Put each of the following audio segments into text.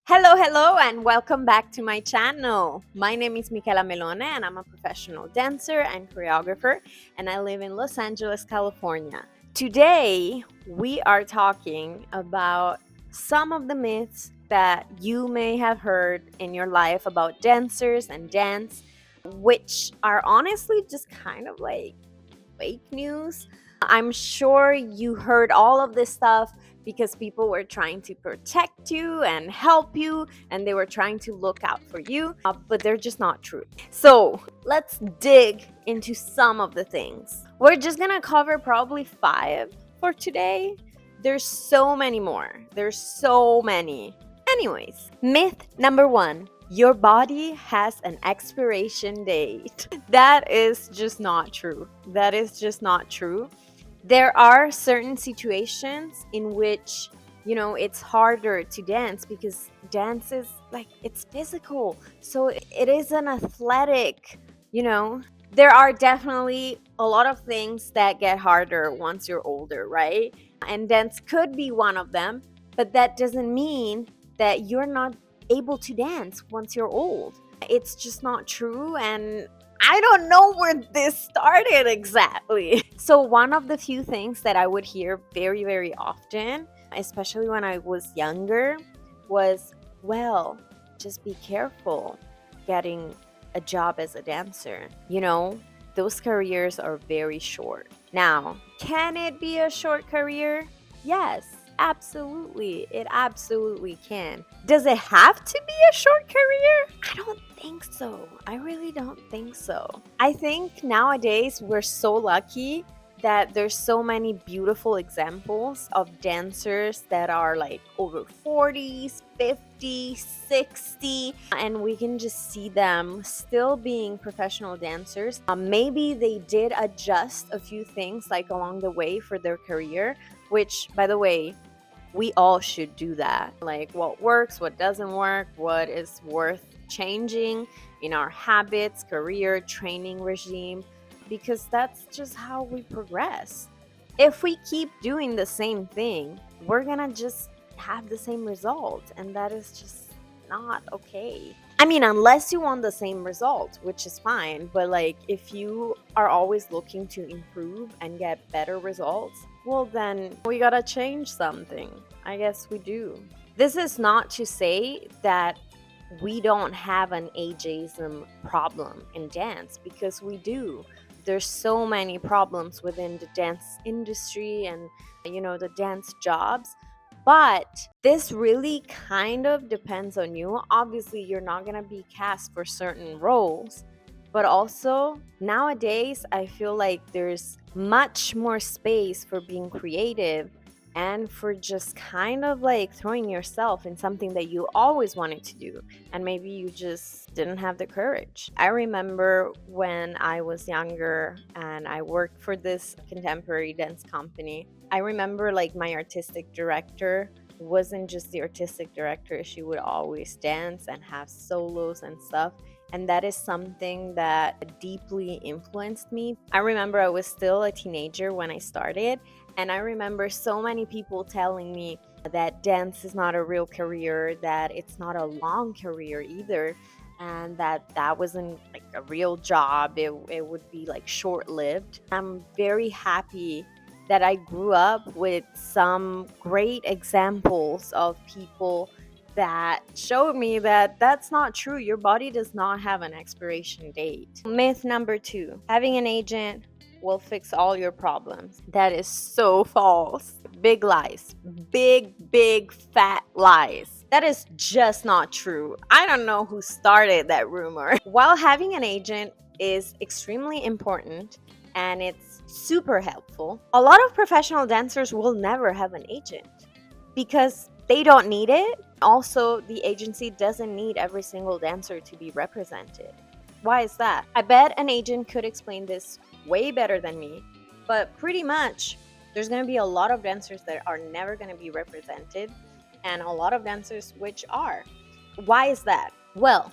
Hello, and welcome back to my channel. My name is Michaela Melone, and I'm a professional dancer and choreographer, and I live in Los Angeles, California. Today, we are talking about some of the myths that you may have heard in your life about dancers and dance, which are honestly just kind of like fake news. I'm sure you heard all of this stuff because people were trying to protect you and help you, and they were trying to look out for you, but they're just not true. So let's dig into some of the things. We're just gonna cover probably 5 for today. There's so many more. There's so many. Anyways, myth number 1: your body has an expiration date. That is just not true. That is just not true. There are certain situations in which, it's harder to dance because dance is like it's physical. So it is an athletic, you know. There are definitely a lot of things that get harder once you're older, right? And dance could be one of them, but that doesn't mean that you're not able to dance once you're old. It's just not true, and I don't know where this started exactly. So, one of the few things that I would hear very, very often, especially when I was younger, was, well, just be careful getting a job as a dancer. Those careers are very short. Now, can it be a short career? Yes, absolutely. It absolutely can. Does it have to be a short career? I don't think so. I really don't think so. I think nowadays we're so lucky that there's so many beautiful examples of dancers that are like over 40s, 50, 60, and we can just see them still being professional dancers. Maybe they did adjust a few things like along the way for their career, which, by the way, we all should do that. Like what works, what doesn't work, what is worth changing in our habits, career, training regime, because that's just how we progress. If we keep doing the same thing, we're gonna just have the same result, and that is just not okay. I mean, unless you want the same result, which is fine, but like if you are always looking to improve and get better results, well, then we gotta change something. I guess we do. This is not to say that we don't have an ageism problem in dance, because we do. There's so many problems within the dance industry and the dance jobs, but this really kind of depends on you. Obviously, you're not going to be cast for certain roles, but also nowadays I feel like there's much more space for being creative and for just kind of like throwing yourself in something that you always wanted to do, and maybe you just didn't have the courage. I remember when I was younger and I worked for this contemporary dance company. I remember like my artistic director wasn't just the artistic director, she would always dance and have solos and stuff. And that is something that deeply influenced me. I remember I was still a teenager when I started, and I remember so many people telling me that dance is not a real career, that it's not a long career either, and that wasn't like a real job. It would be like short lived. I'm very happy that I grew up with some great examples of people that showed me that that's not true. Your body does not have an expiration date. Myth number 2: having an agent will fix all your problems. That is so false. Big lies. Big fat lies. That is just not true. I don't know who started that rumor. While having an agent is extremely important and it's super helpful, a lot of professional dancers will never have an agent because they don't need it. Also, the agency doesn't need every single dancer to be represented. Why is that? I bet an agent could explain this way better than me, but pretty much there's going to be a lot of dancers that are never going to be represented and a lot of dancers which are. Why is that? Well,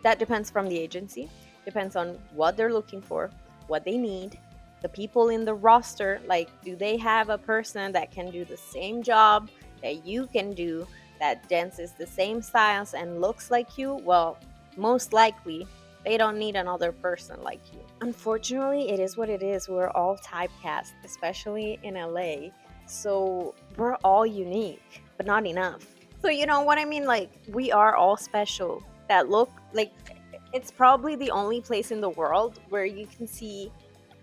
that depends from the agency, depends on what they're looking for, what they need, the people in the roster. Like, do they have a person that can do the same job that you can do? that dances the same styles and looks like you, well, most likely they don't need another person like you. Unfortunately, it is what it is. We're all typecast, especially in LA. So we're all unique, but not enough. So you know what I mean? Like, we are all special. That look like, it's probably the only place in the world where you can see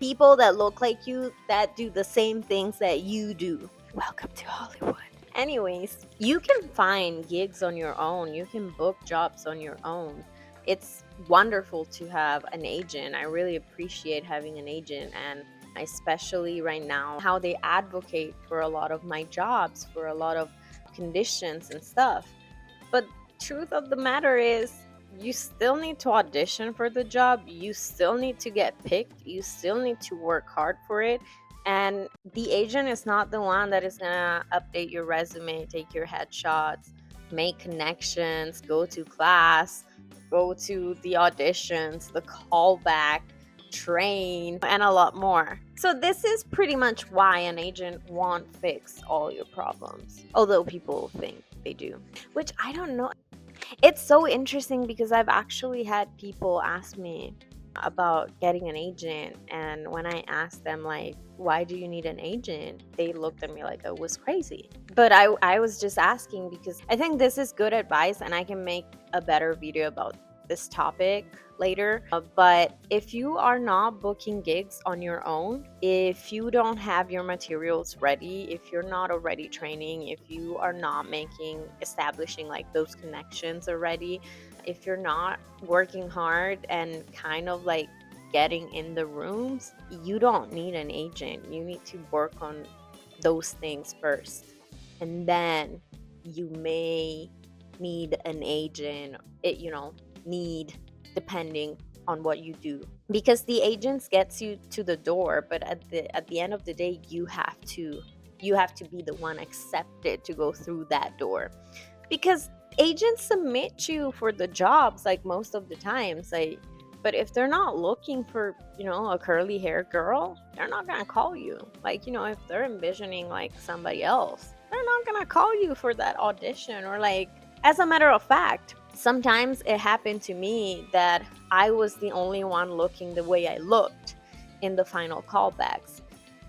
people that look like you that do the same things that you do. Welcome to Hollywood. Anyways, you can find gigs on your own. You can book jobs on your own. It's wonderful to have an agent. I really appreciate having an agent, and especially right now, how they advocate for a lot of my jobs, for a lot of conditions and stuff. But truth of the matter is, you still need to audition for the job. You still need to get picked. You still need to work hard for it. And the agent is not the one that is gonna update your resume, take your headshots, make connections, go to class, go to the auditions, the callback, train, and a lot more. So this is pretty much why an agent won't fix all your problems, although people think they do, which I don't know. It's so interesting because I've actually had people ask me about getting an agent, and when I asked them, like, why do you need an agent, they looked at me like I was crazy. But I was just asking because I think this is good advice, and I can make a better video about this topic later. But if you are not booking gigs on your own, if you don't have your materials ready, if you're not already training, if you are not establishing like those connections already, if you're not working hard and kind of like getting in the rooms, you don't need an agent. You need to work on those things first, and then you may need an agent. Need, depending on what you do, because the agents gets you to the door, but at the end of the day, you have to be the one accepted to go through that door, because agents submit you for the jobs like most of the times, like, but if they're not looking for a curly hair girl, they're not gonna call you. Like, if they're envisioning like somebody else, they're not gonna call you for that audition. Or like, as a matter of fact, sometimes it happened to me that I was the only one looking the way I looked in the final callbacks.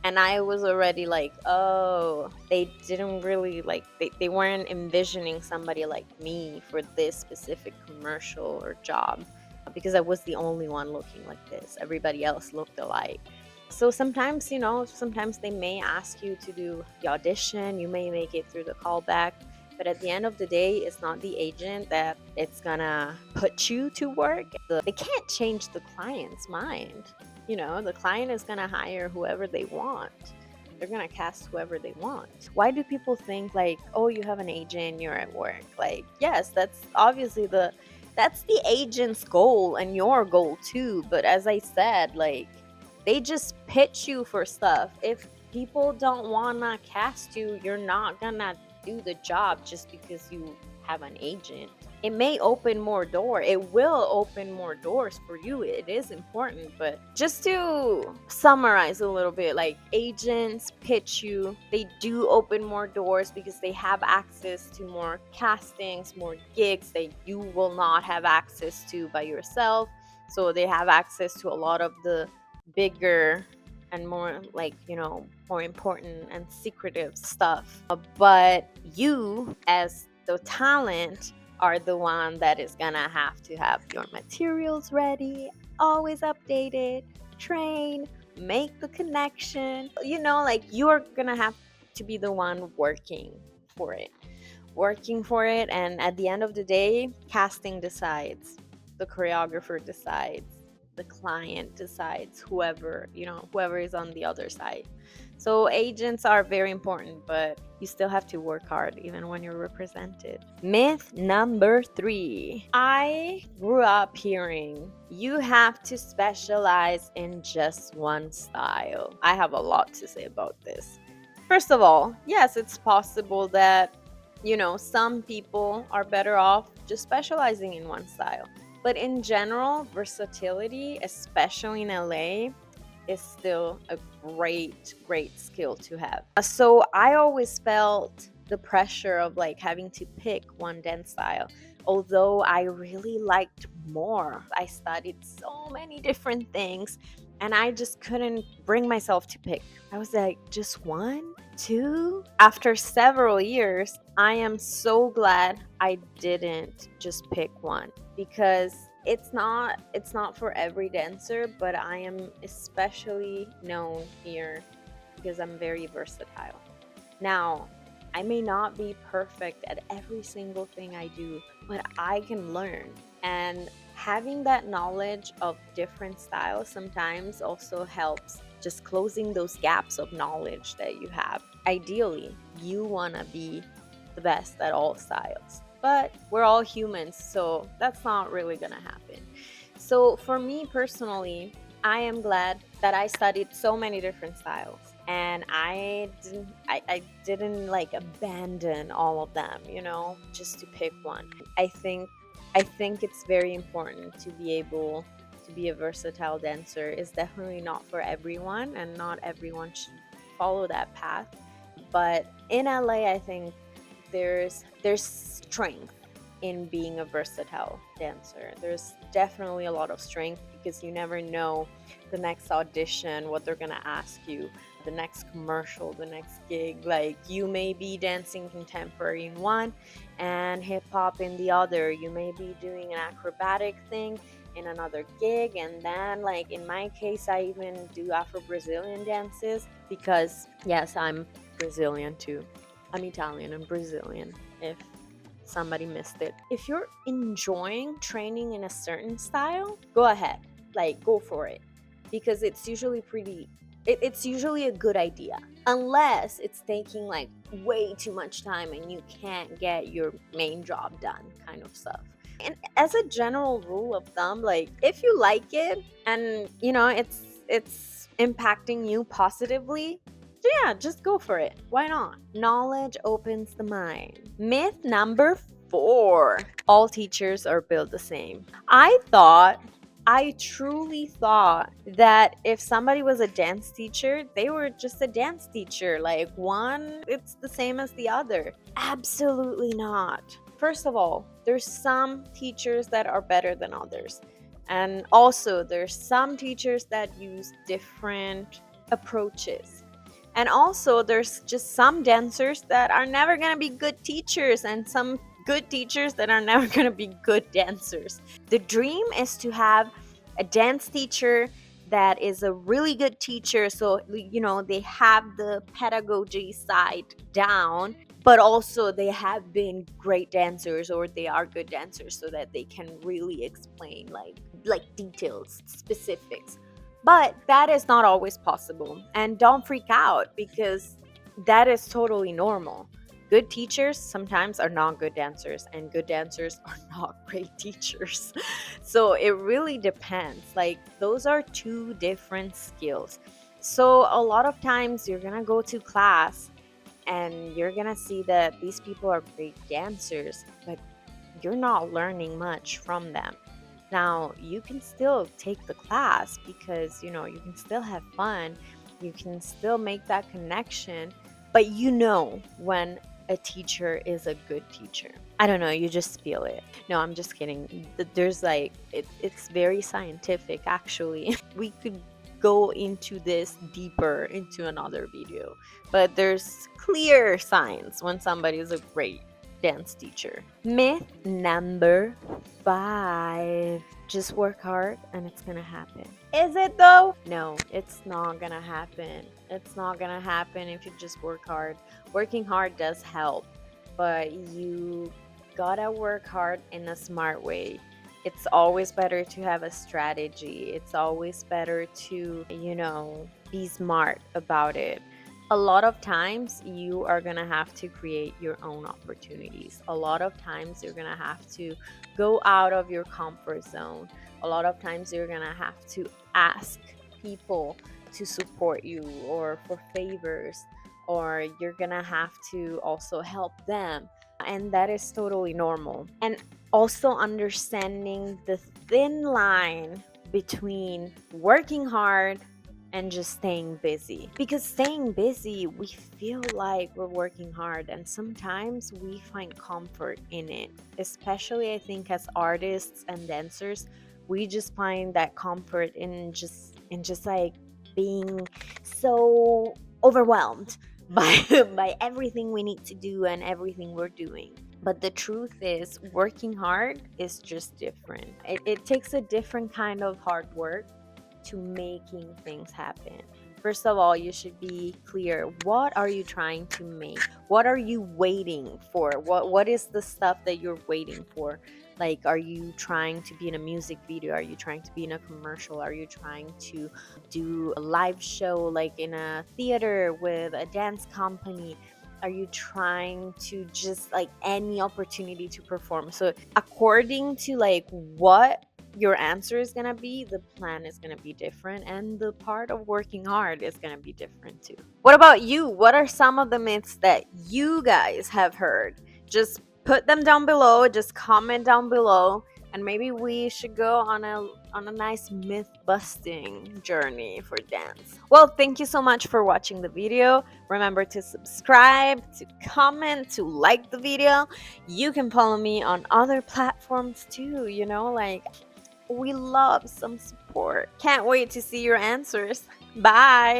And I was already like, oh, they didn't really like, they weren't envisioning somebody like me for this specific commercial or job, because I was the only one looking like this. Everybody else looked alike. So sometimes, sometimes they may ask you to do the audition. You may make it through the callback. But at the end of the day, it's not the agent that it's gonna put you to work. They can't change the client's mind. The client is gonna hire whoever they want. They're gonna cast whoever they want. Why do people think like, oh, you have an agent, you're at work? Like, yes, that's obviously that's the agent's goal and your goal too. But as I said, like, they just pitch you for stuff. If people don't wanna cast you, you're not gonna do the job just because you have an agent. It may open more doors. It will open more doors for you. It is important. But just to summarize a little bit, like, agents pitch you. They do open more doors because they have access to more castings, more gigs that you will not have access to by yourself. So they have access to a lot of the bigger and more, like, more important and secretive stuff. But you, as the talent, are the one that is gonna have to have your materials ready, always updated, train, make the connection. Like, you're gonna have to be the one working for it. And at the end of the day, casting decides, the choreographer decides, the client decides, whoever is on the other side. So agents are very important, but you still have to work hard even when you're represented. Myth number 3. I grew up hearing you have to specialize in just one style. I have a lot to say about this. First of all, yes, it's possible that some people are better off just specializing in one style. But in general, versatility, especially in LA, is still a great skill to have. So I always felt the pressure of like having to pick one dance style. Although I really liked more, I studied so many different things and I just couldn't bring myself to pick. I was like, just one, two? After several years, I am so glad I didn't just pick one, because it's not for every dancer, but I am especially known here because I'm very versatile. Now, I may not be perfect at every single thing I do, but I can learn. And having that knowledge of different styles sometimes also helps just closing those gaps of knowledge that you have. Ideally, you want to be the best at all styles. But we're all humans, so that's not really going to happen. So, for me personally, I am glad that I studied so many different styles, and I didn't like abandon all of them, just to pick one. I think it's very important to be able to be a versatile dancer. It's definitely not for everyone, and not everyone should follow that path. But in LA, I think there's strength in being a versatile dancer. There's definitely a lot of strength because you never know the next audition, what they're gonna ask you, the next commercial, the next gig. Like, you may be dancing contemporary in one and hip hop in the other. You may be doing an acrobatic thing in another gig, and then, like in my case, I even do Afro Brazilian dances because, yes, I'm Brazilian too. I'm Italian and Brazilian, if somebody missed it. If you're enjoying training in a certain style, go ahead. Like, go for it. Because it's usually a good idea. Unless it's taking like way too much time and you can't get your main job done, kind of stuff. And as a general rule of thumb, like, if you like it and it's impacting you positively, yeah, just go for it. Why not? Knowledge opens the mind. Myth number 4: all teachers are built the same. I truly thought that if somebody was a dance teacher, they were just a dance teacher. Like, one, it's the same as the other. Absolutely not. First of all, there's some teachers that are better than others. And also, there's some teachers that use different approaches. And also, there's just some dancers that are never going to be good teachers, and some good teachers that are never going to be good dancers. The dream is to have a dance teacher that is a really good teacher, so they have the pedagogy side down, but also they have been great dancers, or they are good dancers, so that they can really explain like details, specifics. But that is not always possible. And don't freak out, because that is totally normal. Good teachers sometimes are not good dancers, and good dancers are not great teachers. So it really depends. Like, those are two different skills. So a lot of times you're going to go to class and you're going to see that these people are great dancers, but you're not learning much from them. Now, you can still take the class because, you can still have fun. You can still make that connection, but when a teacher is a good teacher. I don't know, you just feel it. No, I'm just kidding. There's it's very scientific, actually. We could go into this deeper into another video, but there's clear signs when somebody is a great dance teacher. Myth number 5: just work hard and it's gonna happen. Is it though? No, it's not gonna happen. It's not gonna happen if you just work hard. Working hard does help, but you gotta work hard in a smart way. It's always better to have a strategy. It's always better to, be smart about it. A lot of times you are going to have to create your own opportunities. A lot of times you're going to have to go out of your comfort zone. A lot of times you're going to have to ask people to support you, or for favors, or you're going to have to also help them. And that is totally normal. And also understanding the thin line between working hard and just staying busy. Because staying busy, we feel like we're working hard, and sometimes we find comfort in it. Especially, I think, as artists and dancers, we just find that comfort in just like being so overwhelmed by by everything we need to do and everything we're doing. But the truth is, working hard is just different. It takes a different kind of hard work to making things happen. First of all, you should be clear. What are you trying to make? What are you waiting for? What is the stuff that you're waiting for? Like, are you trying to be in a music video? Are you trying to be in a commercial? Are you trying to do a live show like in a theater with a dance company? Are you trying to just like any opportunity to perform? So according to like what your answer is gonna be, the plan is gonna be different, and the part of working hard is gonna be different too. What about you? What are some of the myths that you guys have heard? Just put them down below, just comment down below, and maybe we should go on a nice myth busting journey for dance. Well, thank you so much for watching the video. Remember to subscribe, to comment, to like the video. You can follow me on other platforms too, like we love some support. Can't wait to see your answers. Bye.